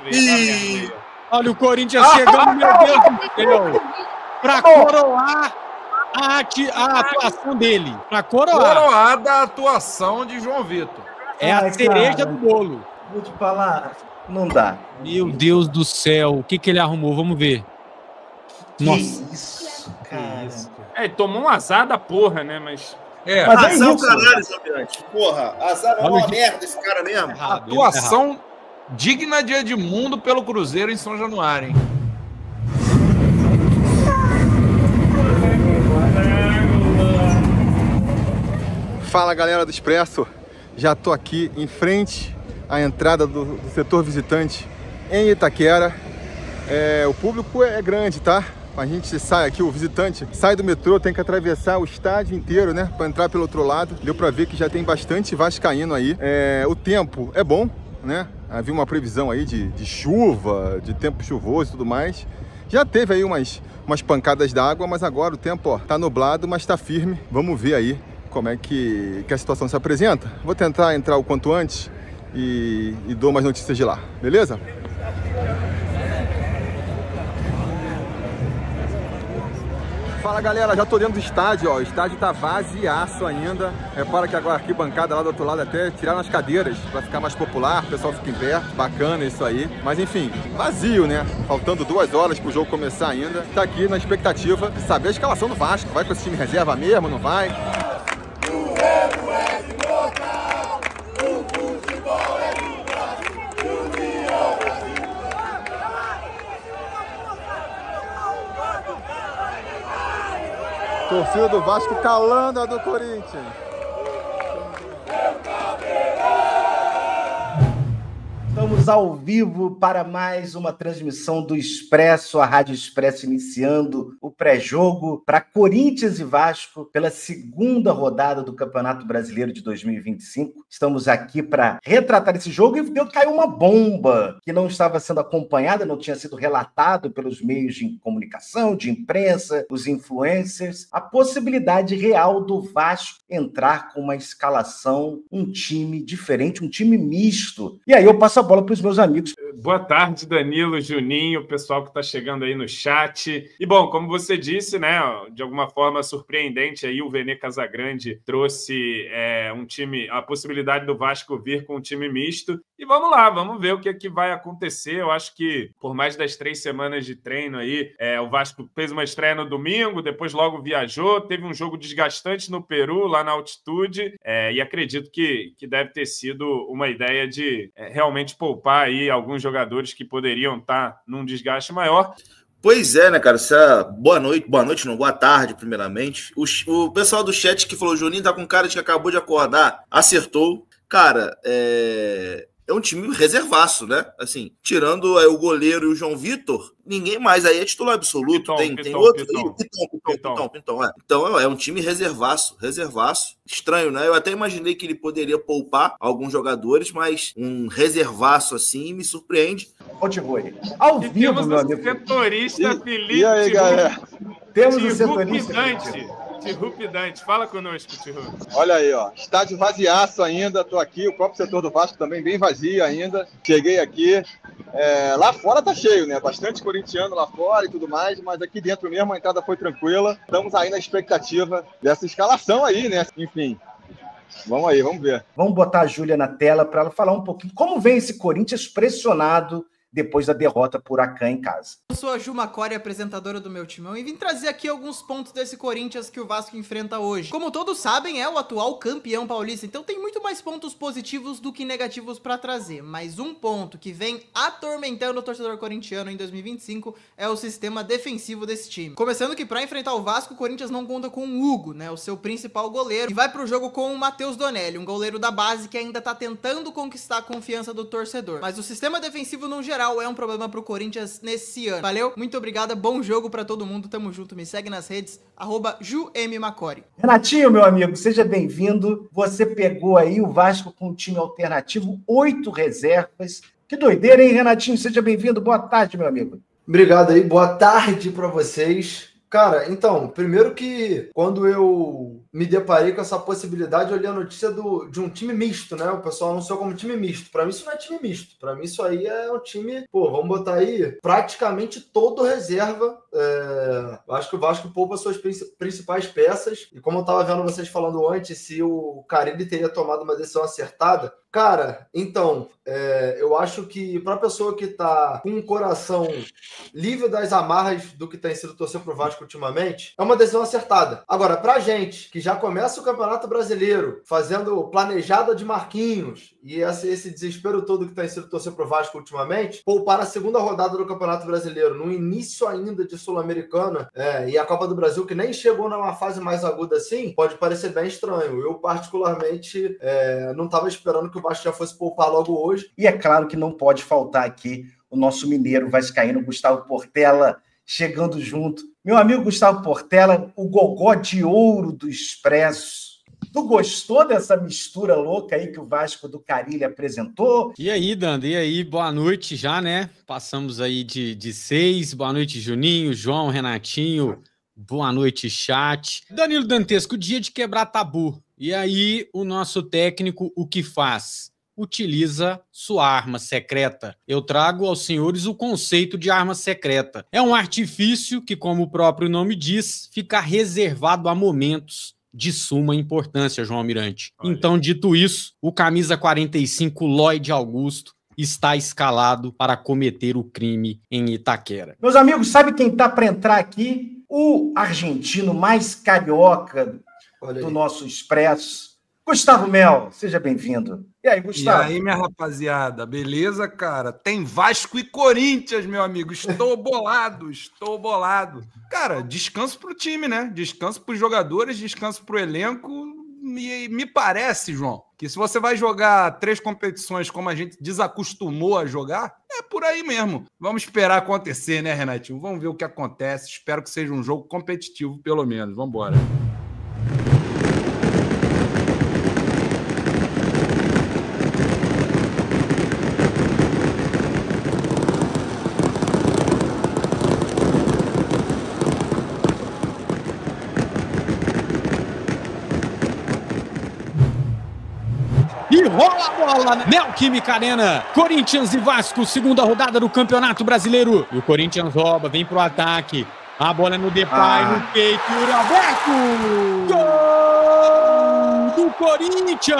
Ih. Olha o Corinthians chegando, meu Deus do céu. Para coroar a atuação dele. Para coroar. Coroada a atuação de João Vitor. É a cereja do bolo. Vou te falar, não dá. Meu Deus do céu. O que ele arrumou? Vamos ver. Nossa. Isso, cara. Ele tomou um azar da porra, né? Mas Mas azar o caralho, Fabiante. Porra, azar é uma merda esse cara mesmo. Atuação digna de Edmundo pelo Cruzeiro em São Januário, hein? Fala, galera do Expresso. Já tô aqui em frente à entrada do setor visitante em Itaquera. O público é grande, tá? A gente sai aqui, o visitante sai do metrô, tem que atravessar o estádio inteiro, né? Para entrar pelo outro lado. Deu para ver que já tem bastante vascaíno aí. O tempo é bom, né? Havia uma previsão aí de chuva, de tempo chuvoso e tudo mais. Já teve aí umas pancadas d'água, mas agora o tempo, ó, tá nublado, mas tá firme. Vamos ver aí como é que a situação se apresenta. Vou tentar entrar o quanto antes e dou mais notícias de lá, beleza? Fala, galera, já tô dentro do estádio, ó. O estádio tá vaziaço ainda. Repara que agora a arquibancada lá do outro lado até tiraram as cadeiras para ficar mais popular, o pessoal fica em pé, bacana isso aí. Mas enfim, vazio, né? Faltando 2 horas pro jogo começar ainda. Tá aqui na expectativa de saber a escalação do Vasco. Vai com esse time reserva mesmo, não vai? Torcida do Vasco calando a do Corinthians. Estamos ao vivo para mais uma transmissão do Expresso, a Rádio Expresso iniciando o pré-jogo para Corinthians e Vasco pela segunda rodada do Campeonato Brasileiro de 2025. Estamos aqui para retratar esse jogo e caiu uma bomba que não estava sendo acompanhada, não tinha sido relatado pelos meios de comunicação, de imprensa, os influencers, a possibilidade real do Vasco entrar com uma escalação, um time diferente, um time misto. E aí eu passo a bola para os meus amigos. Boa tarde, Danilo, Juninho, o pessoal que está chegando aí no chat. E, bom, como você disse, né, de alguma forma surpreendente, aí o Vene Casagrande trouxe um time, a possibilidade do Vasco vir com um time misto. E vamos lá, vamos ver o que é que vai acontecer. Eu acho que por mais das 3 semanas de treino aí, o Vasco fez uma estreia no domingo, depois logo viajou, teve um jogo desgastante no Peru, lá na altitude, e acredito que deve ter sido uma ideia de realmente poupar aí alguns jogadores que poderiam estar num desgaste maior. Pois é, né, cara? Boa noite, não, boa tarde, primeiramente. O pessoal do chat que falou, Juninho tá com cara de que acabou de acordar, acertou. Cara, é um time reservaço, né? Assim, tirando o goleiro e o João Vitor, ninguém mais aí é titular absoluto. Tem outro. Pitão. Então é um time reservaço. Estranho, né? Eu até imaginei que ele poderia poupar alguns jogadores, mas um reservaço assim me surpreende. Continue. Ao vivo, meu amigo. Setorista Felipe. E aí, galera? Temos o setorista. Tirrupidante, fala conosco, Tirrup. Olha aí, ó, estádio vaziaço ainda, tô aqui, o próprio setor do Vasco também bem vazio ainda, cheguei aqui, lá fora tá cheio, né, bastante corintiano lá fora e tudo mais, mas aqui dentro mesmo a entrada foi tranquila, estamos aí na expectativa dessa escalação aí, né, enfim, vamos aí, vamos ver. Vamos botar a Júlia na tela para ela falar um pouquinho como vem esse Corinthians pressionado depois da derrota por Huracan em casa. Eu sou a Ju Macori, apresentadora do Meu Timão, e vim trazer aqui alguns pontos desse Corinthians que o Vasco enfrenta hoje. Como todos sabem, é o atual campeão paulista, então tem muito mais pontos positivos do que negativos pra trazer. Mas um ponto que vem atormentando o torcedor corintiano em 2025 é o sistema defensivo desse time. Começando que pra enfrentar o Vasco, o Corinthians não conta com o Hugo, né, o seu principal goleiro, e vai pro jogo com o Matheus Donelli, um goleiro da base que ainda tá tentando conquistar a confiança do torcedor. Mas o sistema defensivo no geral é um problema pro Corinthians nesse ano. Valeu? Muito obrigada, bom jogo pra todo mundo, tamo junto, me segue nas redes, @JuMMacori. Renatinho, meu amigo, seja bem-vindo. Você pegou aí o Vasco com um time alternativo, 8 reservas. Que doideira, hein, Renatinho? Seja bem-vindo, boa tarde, meu amigo. Obrigado aí, boa tarde pra vocês. Cara, então, primeiro que quando eu me deparei com essa possibilidade, eu li a notícia de um time misto, né? O pessoal anunciou como time misto. Pra mim isso não é time misto. Pra mim isso aí é um time, vamos botar aí, praticamente todo reserva. Acho que o Vasco poupa suas principais peças. E como eu tava vendo vocês falando antes, se o Carille teria tomado uma decisão acertada, cara, então, eu acho que para a pessoa que tá com o coração livre das amarras do que tem sido torcer pro Vasco ultimamente, é uma decisão acertada. Agora, pra gente, que já começa o Campeonato Brasileiro fazendo planejada de Marquinhos e esse desespero todo que tem sido torcer pro Vasco ultimamente, poupar a segunda rodada do Campeonato Brasileiro, no início ainda de Sul-Americana, e a Copa do Brasil, que nem chegou numa fase mais aguda assim, pode parecer bem estranho. Eu, particularmente, não estava esperando que o Vasco já fosse poupar logo hoje. E é claro que não pode faltar aqui o nosso mineiro vascaíno Gustavo Portela chegando junto. Meu amigo Gustavo Portela, o gogó de ouro do Expresso. Tu gostou dessa mistura louca aí que o Vasco do Carille apresentou? E aí, Dando? E aí? Boa noite já, né? Passamos aí de 6. Boa noite, Juninho, João, Renatinho. Boa noite, chat. Danilo Dantesco, dia de quebrar tabu. E aí, o nosso técnico, o que faz? Utiliza sua arma secreta. Eu trago aos senhores o conceito de arma secreta. É um artifício que, como o próprio nome diz, fica reservado a momentos de suma importância, João Almirante. Olha. Então, dito isso, o camisa 45 Lloyd Augusto está escalado para cometer o crime em Itaquera. Meus amigos, sabe quem tá para entrar aqui? O argentino mais carioca do nosso Expresso, Gustavo Mel. Seja bem-vindo. E aí, Gustavo? E aí, minha rapaziada, beleza, cara? Tem Vasco e Corinthians, meu amigo. Estou bolado, estou bolado. Cara, descanso pro time, né? Descanso pros jogadores, descanso pro elenco. Me parece, João, que se você vai jogar 3 competições como a gente desacostumou a jogar, é por aí mesmo. Vamos esperar acontecer, né, Renatinho? Vamos ver o que acontece. Espero que seja um jogo competitivo, pelo menos. Vamos embora. E rola a bola, Neoquímica Arena. Corinthians e Vasco, segunda rodada do Campeonato Brasileiro. E o Corinthians rouba, vem pro ataque. A bola é no Depay, no peito, Yuri Alberto. Gol do Corinthians!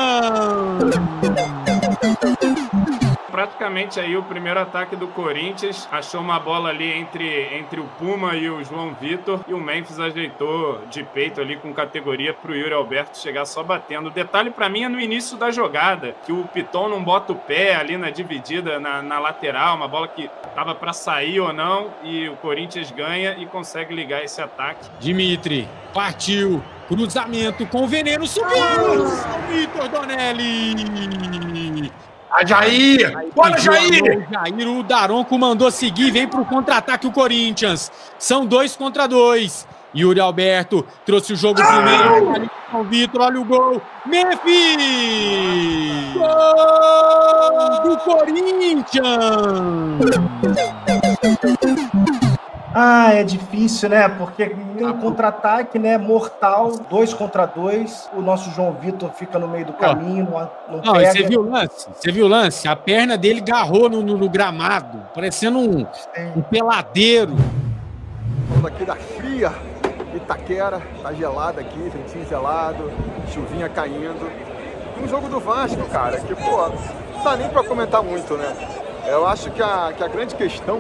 Praticamente aí o primeiro ataque do Corinthians achou uma bola ali entre o Puma e o João Vitor, e o Memphis ajeitou de peito ali com categoria pro Yuri Alberto chegar só batendo. O detalhe pra mim é no início da jogada, que o Piton não bota o pé ali na dividida, na lateral, uma bola que tava pra sair ou não, e o Corinthians ganha e consegue ligar esse ataque. Dimitri, partiu, cruzamento com veneno, subiu! Vitor Donelli! A Jair! Bora, Jair! O Daronco mandou seguir, vem pro contra-ataque o Corinthians. São 2 contra 2. Yuri Alberto trouxe o jogo primeiro. Ali com o Vitor, olha o gol. Memphis! Gol do Corinthians! É difícil, né? Porque tem um contra-ataque, né? Mortal, 2 contra 2. O nosso João Vitor fica no meio do caminho, não pega. Você viu o lance? Você viu o lance? A perna dele garrou no gramado, parecendo um peladeiro. Falando aqui da fria Itaquera, tá gelado aqui, ventinho gelado, chuvinha caindo. E um jogo do Vasco, cara, que, não dá nem pra comentar muito, né? Eu acho que a grande questão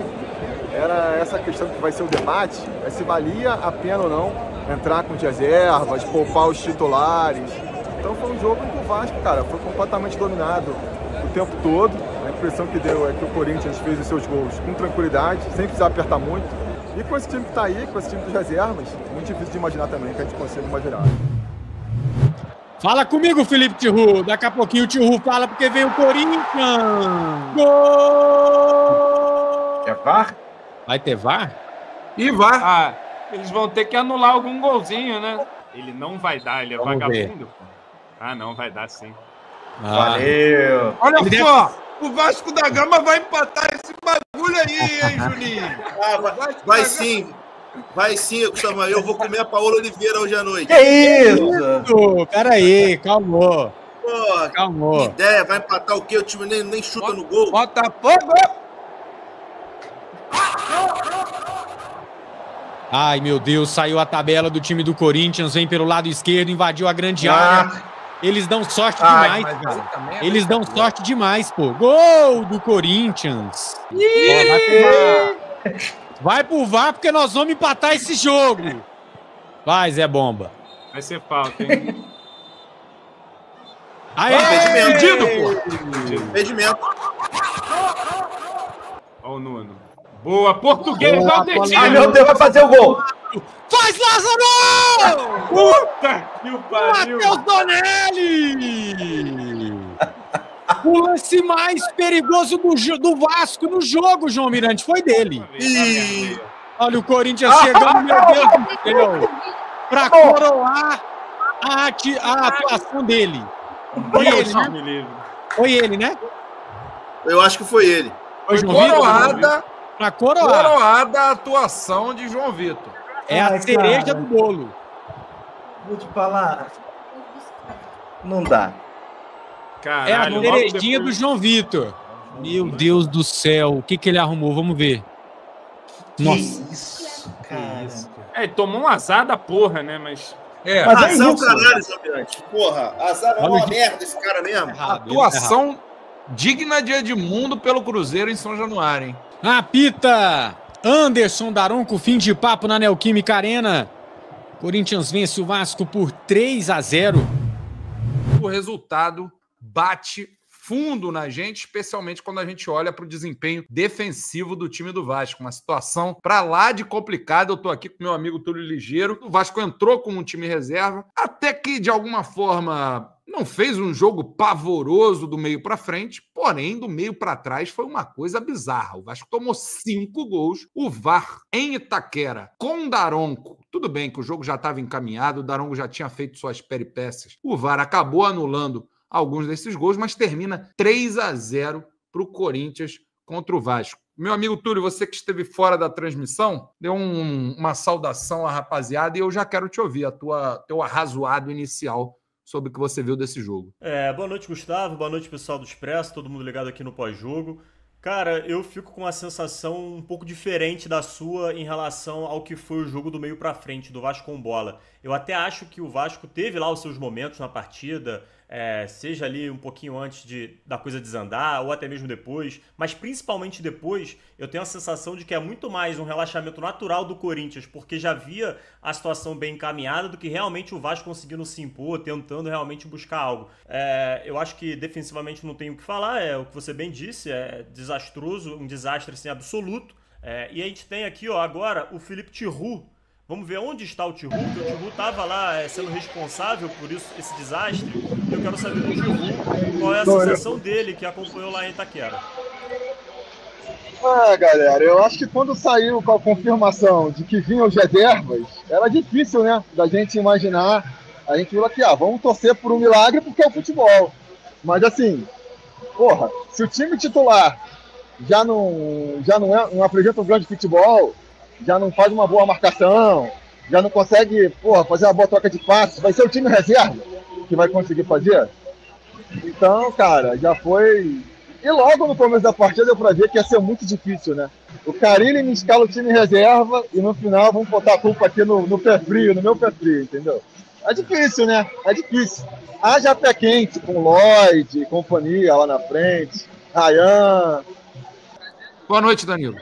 era essa questão que vai ser o debate, é se valia a pena ou não entrar com reservas, poupar os titulares. Então foi um jogo em que o Vasco, cara, foi completamente dominado o tempo todo. A impressão que deu é que o Corinthians fez os seus gols com tranquilidade, sem precisar apertar muito. E com esse time que tá aí, com esse time dos reservas, muito difícil de imaginar também que a gente consiga uma virada. Fala comigo, Felipe Tiru. Daqui a pouquinho o Tiru fala porque vem o Corinthians. Gol! É VAR? Vai ter VAR? E VAR. Eles vão ter que anular algum golzinho, né? Ele não vai dar, ele é vagabundo. Não, vai dar sim. Valeu! Olha só, o Vasco da Gama vai empatar esse bagulho aí, hein, Juninho? Vai sim. Vai sim, Gustavo. Eu vou comer a Paola Oliveira hoje à noite. Que isso? Pera aí, calmou. Pô, Calmou. que ideia. Vai empatar o quê? O time nem chuta no gol. Botafogo! Ai, meu Deus, saiu a tabela do time do Corinthians, vem pelo lado esquerdo, invadiu a grande área. Eles dão sorte demais, cara. Eles dão sorte demais, pô. Gol do Corinthians. Vai pro VAR porque nós vamos empatar esse jogo. Vai, Zé Bomba. Vai ser falta, hein? Aê! Impedimento, pô. Impedimento. Ó o Nuno. Boa, português, Ai, meu Deus, vai fazer o gol. Faz, Lázaro! Puta que o pariu. Matheus Donelli! O lance mais perigoso do Vasco no jogo, João Mirante, foi dele. Olha o Corinthians chegando, meu Deus do céu, para coroar a atuação dele. Foi ele, né? Foi ele, né? Eu acho que foi ele. Foi coroada. Pra coroar. Coroada a atuação de João Vitor. É a cereja do bolo. Vou te falar. Não dá. Caralho, é a cerejinha do João Vitor. Meu Deus do céu. O que ele arrumou? Vamos ver. Nossa. Isso, cara. Ele tomou um azar da porra, né? Mas azar o caralho, Sobrante. Porra, azar é uma merda esse cara mesmo. Atuação digna de Edmundo pelo Cruzeiro em São Januário, hein? Apita! Anderson Daronco, fim de papo na Neoquímica Arena. Corinthians vence o Vasco por 3-0. O resultado bate fundo na gente, especialmente quando a gente olha para o desempenho defensivo do time do Vasco. Uma situação para lá de complicada. Eu estou aqui com meu amigo Túlio Ligeiro. O Vasco entrou com um time reserva, até que de alguma forma não fez um jogo pavoroso do meio para frente, porém do meio para trás foi uma coisa bizarra. O Vasco tomou 5 gols. O VAR em Itaquera com Daronco. Tudo bem que o jogo já estava encaminhado, o Daronco já tinha feito suas peripécias. O VAR acabou anulando alguns desses gols, mas termina 3-0 para o Corinthians contra o Vasco. Meu amigo Túlio, você que esteve fora da transmissão, deu uma saudação à rapaziada e eu já quero te ouvir, teu arrazoado inicial sobre o que você viu desse jogo. Boa noite, Gustavo. Boa noite, pessoal do Expresso, todo mundo ligado aqui no pós-jogo. Cara, eu fico com uma sensação um pouco diferente da sua em relação ao que foi o jogo do meio pra frente, do Vasco com bola. Eu até acho que o Vasco teve lá os seus momentos na partida, seja ali um pouquinho antes da coisa desandar, ou até mesmo depois, mas principalmente depois, eu tenho a sensação de que é muito mais um relaxamento natural do Corinthians, porque já via a situação bem encaminhada do que realmente o Vasco conseguindo se impor, tentando realmente buscar algo. Eu acho que defensivamente não tenho o que falar, é o que você bem disse, é desastroso, um desastre assim, absoluto. E a gente tem aqui agora o Felipe Tiru. Vamos ver onde está o Tiru, porque o Tiru estava lá sendo responsável por esse desastre. E eu quero saber do Tiru qual é a sensação dele que acompanhou lá em Itaquera. Galera, eu acho que quando saiu com a confirmação de que vinham os reservas, era difícil, né, da gente imaginar. A gente falou aqui, vamos torcer por um milagre porque é o futebol. Mas assim, porra, se o time titular já não apresenta um grande futebol, já não faz uma boa marcação, já não consegue, fazer uma boa troca de passes, vai ser o time reserva que vai conseguir fazer? Então, cara, já foi... E logo no começo da partida deu pra ver que ia ser muito difícil, né? O Carille me escala o time reserva e no final vamos botar a culpa aqui no pé frio, no meu pé frio, entendeu? É difícil, né? É difícil. Haja pé quente com Lloyd e companhia lá na frente, Ryan. Boa noite, Danilo.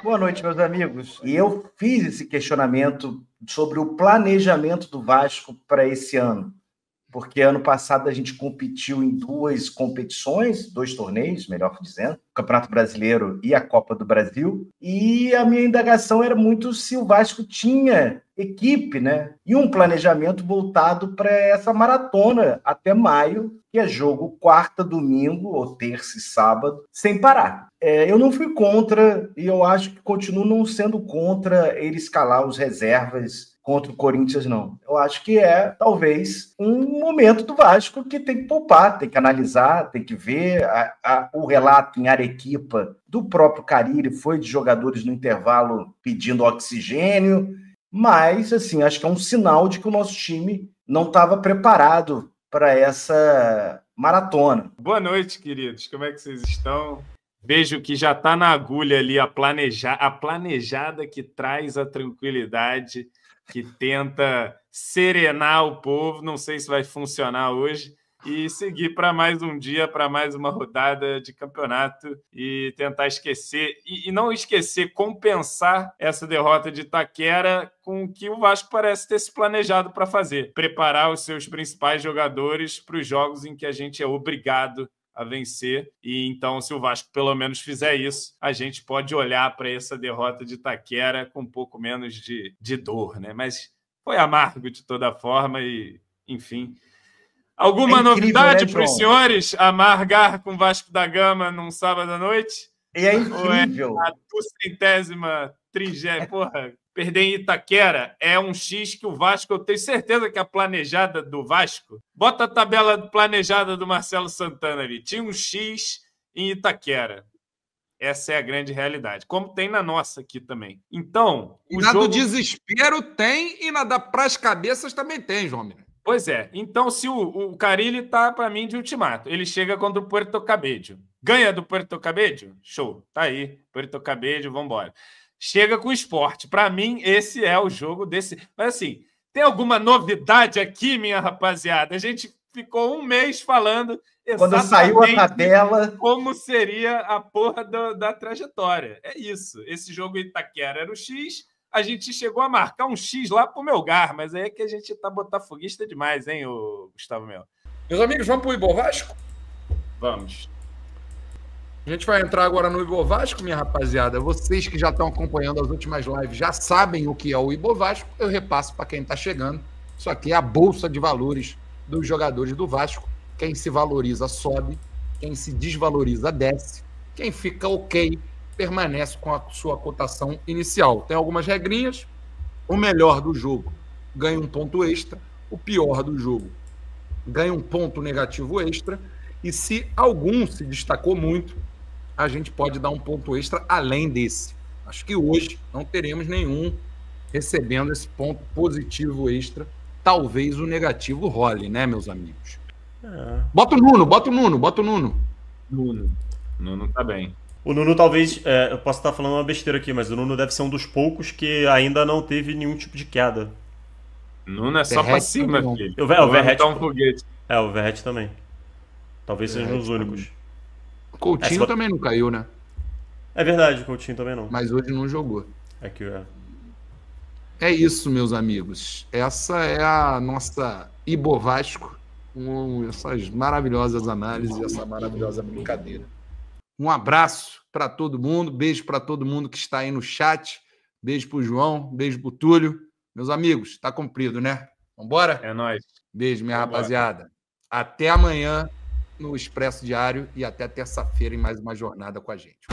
Boa noite, meus amigos. E eu fiz esse questionamento sobre o planejamento do Vasco para esse ano. Porque ano passado a gente competiu em 2 competições, 2 torneios, melhor dizendo, o Campeonato Brasileiro e a Copa do Brasil. E a minha indagação era muito se o Vasco tinha equipe, né? E um planejamento voltado para essa maratona até maio, que é jogo quarta, domingo, ou terça e sábado, sem parar. Eu não fui contra, e eu acho que continuo não sendo contra ele escalar os reservas contra o Corinthians, não. Eu acho que é, talvez, um momento do Vasco que tem que poupar, tem que analisar, tem que ver. O relato em Arequipa do próprio Carille foi de jogadores no intervalo pedindo oxigênio, mas, assim, acho que é um sinal de que o nosso time não estava preparado para essa maratona. Boa noite, queridos. Como é que vocês estão? Vejo que já está na agulha ali a planejada que traz a tranquilidade, que tenta serenar o povo. Não sei se vai funcionar hoje. E seguir para mais um dia, para mais uma rodada de campeonato e tentar esquecer, e não esquecer, compensar essa derrota de Itaquera com o que o Vasco parece ter se planejado para fazer. Preparar os seus principais jogadores para os jogos em que a gente é obrigado a vencer. E então, se o Vasco pelo menos fizer isso, a gente pode olhar para essa derrota de Itaquera com um pouco menos de dor, né? Mas foi amargo de toda forma e, enfim... Alguma novidade para os senhores amargar com o Vasco da Gama num sábado à noite? É incrível. Ou é a 230ª, porra, perder em Itaquera é um X que o Vasco, eu tenho certeza que a planejada do Vasco, bota a tabela planejada do Marcelo Santana ali, tinha um X em Itaquera. Essa é a grande realidade, como tem na nossa aqui também. Então, o jogo... do desespero tem e na da pras cabeças também tem, João Mineiro. Pois é. Então, se o Carille tá, para mim, de ultimato, ele chega contra o Puerto Cabello. Ganha do Puerto Cabello? Show. Tá aí. Puerto Cabello, vambora. Chega com o Sport. Para mim, esse é o jogo desse... Mas, assim, tem alguma novidade aqui, minha rapaziada? A gente ficou um mês falando quando saiu a tabela, como seria a porra da trajetória. É isso. Esse jogo Itaquera era o X... A gente chegou a marcar um X lá pro Melgar, mas aí é que a gente tá botafoguista demais, hein, o Gustavo Mel? Meus amigos, vamos pro Ibovasco? Vamos. A gente vai entrar agora no Ibovasco, minha rapaziada. Vocês que já estão acompanhando as últimas lives já sabem o que é o Ibovasco. Eu repasso para quem está chegando. Isso aqui é a bolsa de valores dos jogadores do Vasco. Quem se valoriza sobe, quem se desvaloriza desce, quem fica ok permanece com a sua cotação inicial. Tem algumas regrinhas. O melhor do jogo ganha um ponto extra. O pior do jogo ganha um ponto negativo extra. E se algum se destacou muito, a gente pode dar um ponto extra além desse. Acho que hoje não teremos nenhum recebendo esse ponto positivo extra. Talvez o negativo role, né, meus amigos? Bota o Nuno. Nuno tá bem. O Nuno talvez, eu posso estar falando uma besteira aqui, mas o Nuno deve ser um dos poucos que ainda não teve nenhum tipo de queda. Nuno é só pra cima, filho. O Verratti tá um foguete. o Verratti também. Talvez sejam os únicos. O Coutinho também não caiu, né? É verdade, o Coutinho também não. Mas hoje não jogou. É isso, meus amigos. Essa é a nossa Ibovasco, com essas maravilhosas análises e essa maravilhosa brincadeira. Um abraço para todo mundo, beijo para todo mundo que está aí no chat, beijo pro João, beijo pro Túlio. Meus amigos, tá cumprido, né? Vambora? É nóis. Beijo, minha rapaziada. Até amanhã no Expresso Diário e até terça-feira em mais uma jornada com a gente.